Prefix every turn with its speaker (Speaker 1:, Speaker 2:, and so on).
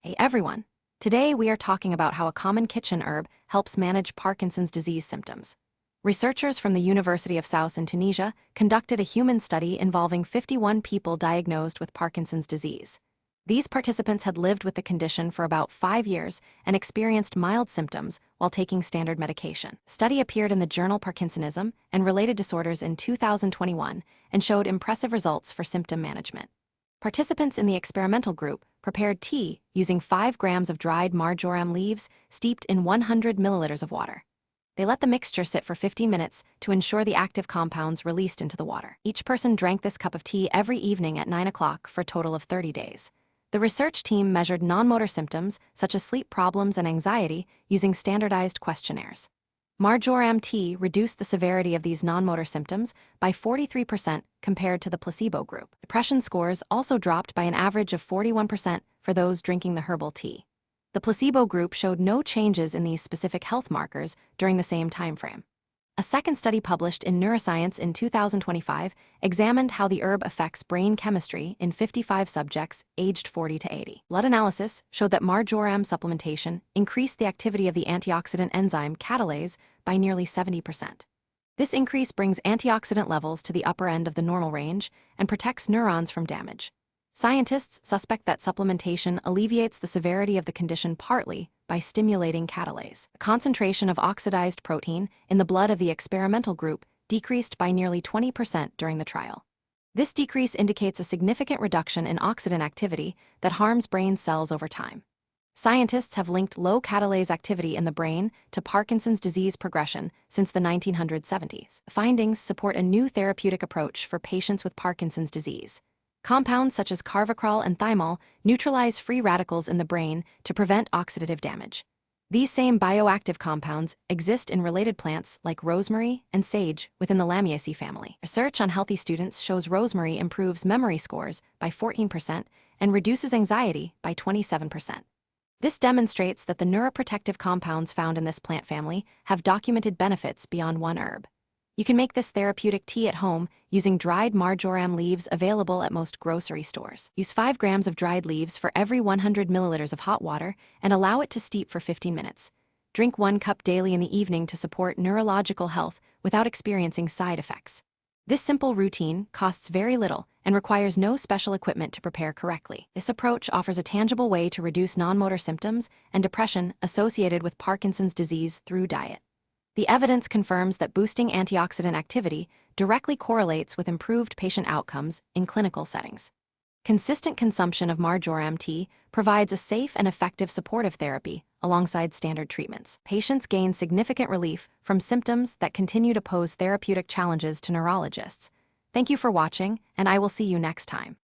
Speaker 1: Hey everyone! Today we are talking about how a common kitchen herb helps manage Parkinson's disease symptoms. Researchers from the University of Sousse in Tunisia conducted a human study involving 51 people diagnosed with Parkinson's disease. These participants had lived with the condition for about 5 years and experienced mild symptoms while taking standard medication. The study appeared in the journal Parkinsonism and Related Disorders in 2021 and showed impressive results for symptom management. Participants in the experimental group prepared tea using 5 grams of dried marjoram leaves steeped in 100 milliliters of water. They let the mixture sit for 15 minutes to ensure the active compounds released into the water. Each person drank this cup of tea every evening at 9 o'clock for a total of 30 days. The research team measured non-motor symptoms such as sleep problems and anxiety using standardized questionnaires. Marjoram tea reduced the severity of these non-motor symptoms by 43% compared to the placebo group. Depression scores also dropped by an average of 41% for those drinking the herbal tea. The placebo group showed no changes in these specific health markers during the same timeframe. A second study published in Neuroscience in 2025 examined how the herb affects brain chemistry in 55 subjects aged 40 to 80. Blood analysis showed that marjoram supplementation increased the activity of the antioxidant enzyme catalase by nearly 70%. This increase brings antioxidant levels to the upper end of the normal range and protects neurons from damage. Scientists suspect that supplementation alleviates the severity of the condition partly by stimulating catalase. The concentration of oxidized protein in the blood of the experimental group decreased by nearly 20% during the trial. This decrease indicates a significant reduction in oxidant activity that harms brain cells over time. Scientists have linked low catalase activity in the brain to Parkinson's disease progression since the 1970s. Findings support a new therapeutic approach for patients with Parkinson's disease. Compounds such as carvacrol and thymol neutralize free radicals in the brain to prevent oxidative damage. These same bioactive compounds exist in related plants like rosemary and sage within the Lamiaceae family. Research on healthy students shows rosemary improves memory scores by 14% and reduces anxiety by 27%. This demonstrates that the neuroprotective compounds found in this plant family have documented benefits beyond one herb. You can make this therapeutic tea at home using dried marjoram leaves available at most grocery stores. Use 5 grams of dried leaves for every 100 milliliters of hot water and allow it to steep for 15 minutes. Drink 1 cup daily in the evening to support neurological health without experiencing side effects. This simple routine costs very little and requires no special equipment to prepare correctly. This approach offers a tangible way to reduce non-motor symptoms and depression associated with Parkinson's disease through diet. The evidence confirms that boosting antioxidant activity directly correlates with improved patient outcomes in clinical settings. Consistent consumption of marjoram tea provides a safe and effective supportive therapy alongside standard treatments. Patients gain significant relief from symptoms that continue to pose therapeutic challenges to neurologists. Thank you for watching, and I will see you next time.